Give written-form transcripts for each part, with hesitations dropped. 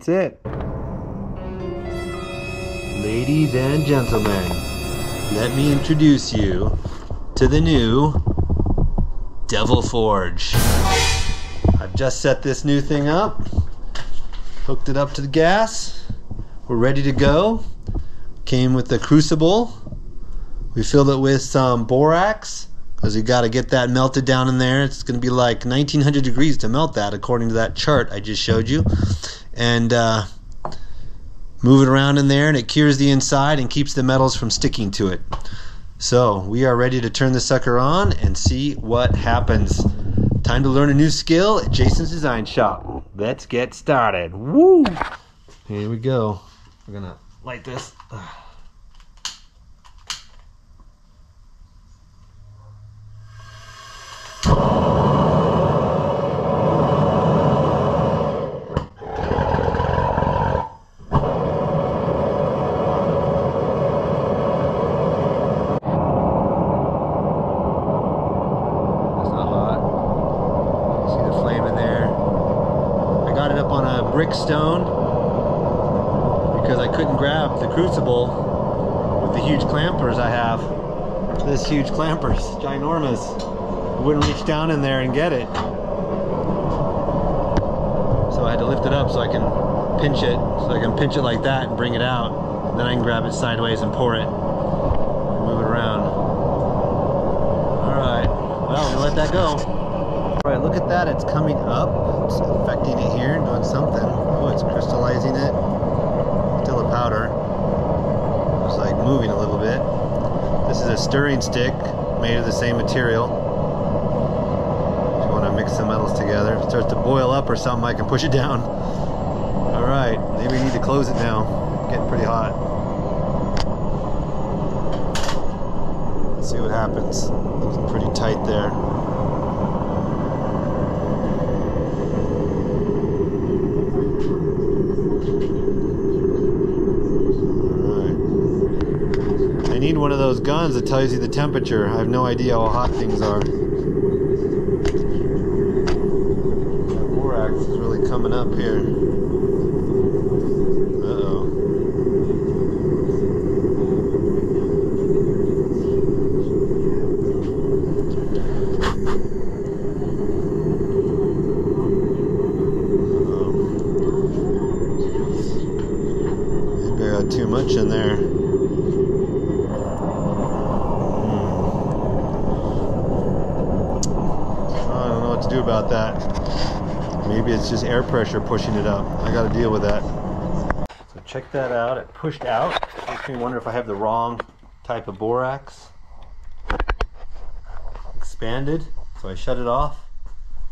That's it. Ladies and gentlemen, let me introduce you to the new Devil Forge. I've just set this new thing up, hooked it up to the gas. We're ready to go. Came with the crucible. We filled it with some borax because we got to get that melted down in there. It's going to be like 1900 degrees to melt that according to that chart I just showed you. And move it around in there, and it cures the inside and keeps the metals from sticking to it. So we are ready to turn the sucker on and see what happens. Time to learn a new skill at Jason's Design Shop. Let's get started. Woo! Here we go. We're gonna light this. Stone because I couldn't grab the crucible with the huge clampers I have. This huge clampers, ginormous. I wouldn't reach down in there and get it. So I had to lift it up so I can pinch it. So I can pinch it like that and bring it out. Then I can grab it sideways and pour it. And move it around. Alright, well, we'll let that go. Alright, look at that, it's coming up. It's affecting it here, doing something. Oh, it's crystallizing it. Still a powder. It's like moving a little bit. This is a stirring stick made of the same material. If you want to mix the metals together. If it starts to boil up or something, I can push it down. Alright, maybe we need to close it now. It's getting pretty hot. Let's see what happens. It's pretty tight there. I need one of those guns that tells you the temperature. I have no idea how hot things are. That borax is really coming up here. Uh-oh. Maybe I got too much in there. Do about that. Maybe it's just air pressure pushing it up. I got to deal with that. So check that out. It pushed out. Makes me wonder if I have the wrong type of borax. Expanded. So I shut it off.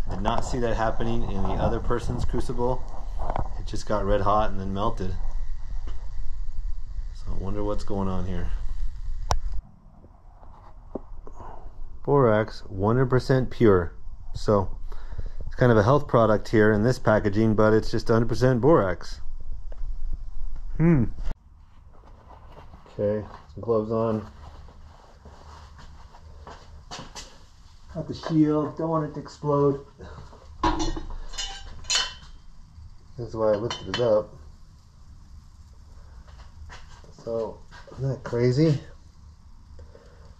I did not see that happening in the other person's crucible. It just got red hot and then melted. So I wonder what's going on here. Borax 100% pure. So it's kind of a health product here in this packaging, but it's just 100% borax. Okay, some gloves on. Got the shield, don't want it to explode. That's why I lifted it up. So, isn't that crazy?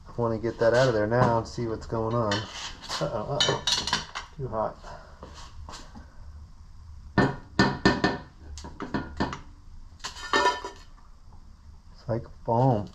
I want to get that out of there now and see what's going on. Uh-oh, uh-oh. Too hot. It's like foam.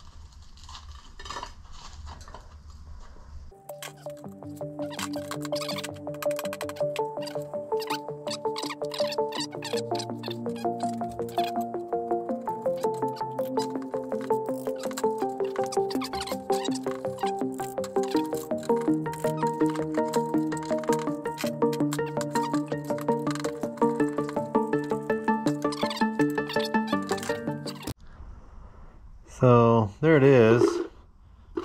So there it is,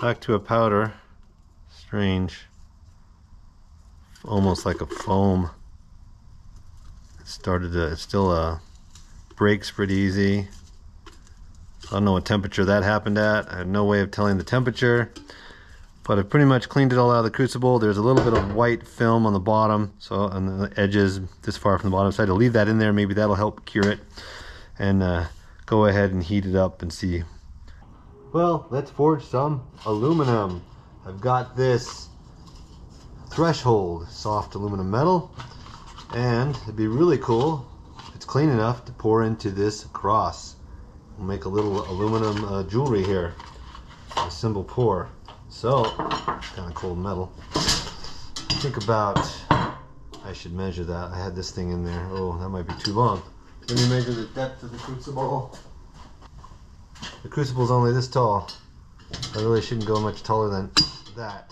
back to a powder. Strange, almost like a foam. It still breaks pretty easy. I don't know what temperature that happened at. I have no way of telling the temperature, But I've pretty much cleaned it all out of the crucible. There's a little bit of white film on the bottom, so on the edges this far from the bottom, so I had to leave that in there. Maybe that'll help cure it. And go ahead and heat it up and see. Well, let's forge some aluminum. I've got this Threshold soft aluminum metal, and it'd be really cool if it's clean enough to pour into this cross. We'll make a little aluminum jewelry here, a simple pour. So, kind of cold metal. Think about, I should measure that. I had this thing in there. Oh, that might be too long. Let me measure the depth of the crucible. The crucible's only this tall. I really shouldn't go much taller than that.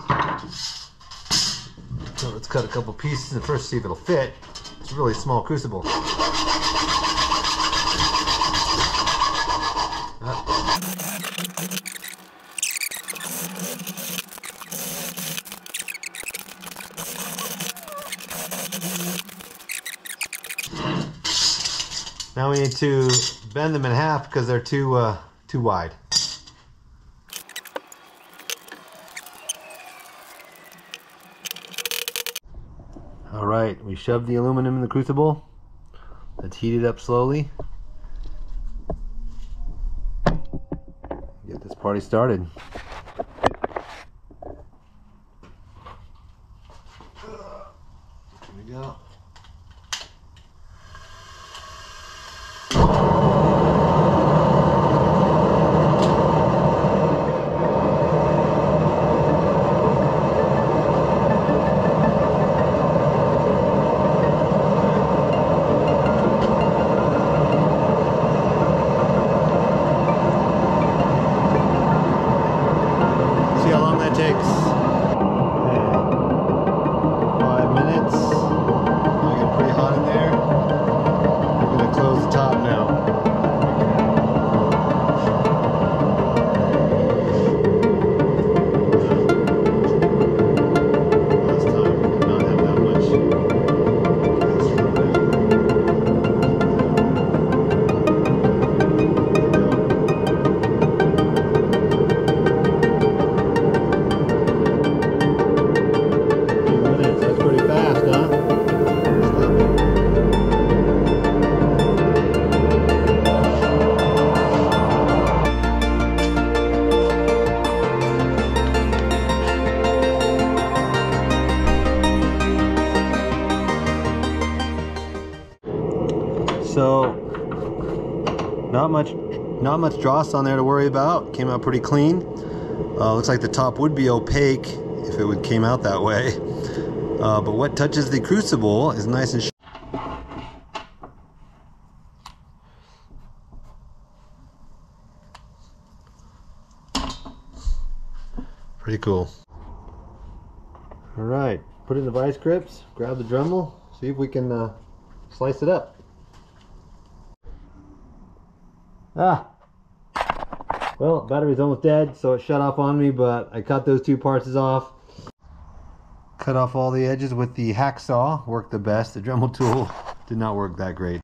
So let's cut a couple pieces and first see if it'll fit. It's a really small crucible. Now we need to bend them in half because they're too wide. All right, we shoved the aluminum in the crucible. Let's heat it up slowly. Get this party started. Here we go. See how long that takes. 5 minutes. I get pretty hot in there. I'm going to close the top now. Last time we did not have that much gas in there. That's pretty fast, huh? So, not much dross on there to worry about. Came out pretty clean. Looks like the top would be opaque if it came out that way. But what touches the crucible is nice and pretty cool. All right, put it in the vice grips, grab the Dremel, see if we can slice it up. Well, battery's almost dead, so it shut off on me, but I cut those two parts off. Cut off all the edges with the hacksaw, worked the best. The Dremel tool did not work that great.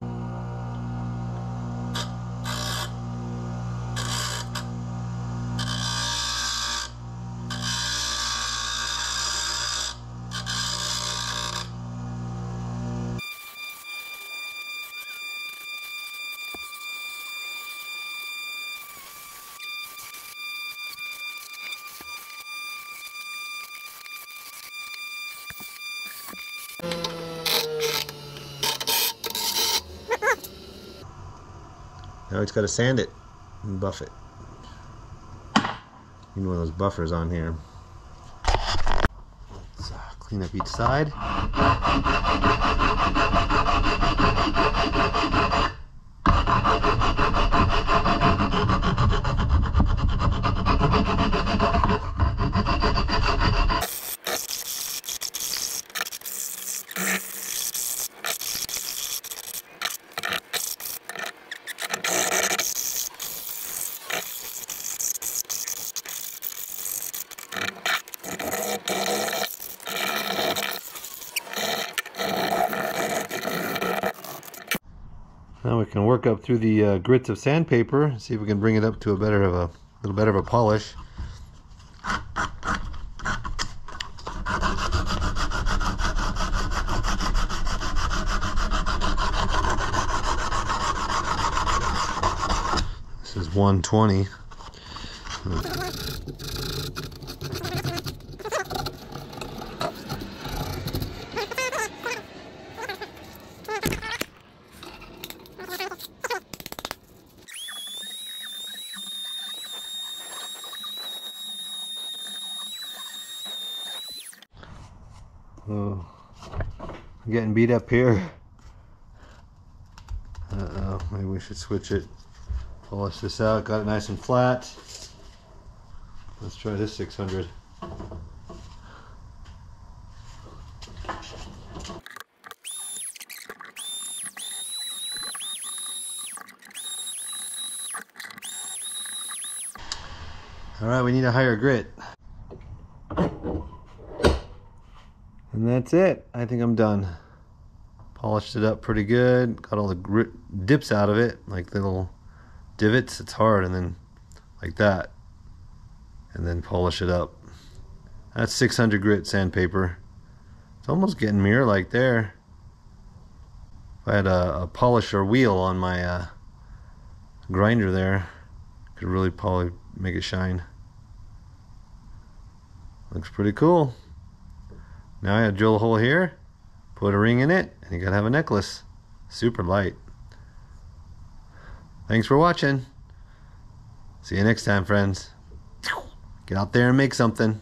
Now it's got to sand it and buff it. Need one of those buffers on here. Let's clean up each side. Now we can work up through the grits of sandpaper and see if we can bring it up to a little better of a polish. This is 120. Oh, I'm getting beat up here. Uh-oh, maybe we should switch it. Polish this out, got it nice and flat. Let's try this 600. All right, we need a higher grit. And that's it. I think I'm done. Polished it up pretty good. Got all the grit dips out of it, like the little divots. It's hard, and then like that. And then polish it up. That's 600 grit sandpaper. It's almost getting mirror-like there. If I had a polisher wheel on my grinder there, could really probably make it shine. Looks pretty cool. Now I drill a hole here, put a ring in it, and you gotta have a necklace. Super light. Thanks for watching. See you next time, friends. Get out there and make something.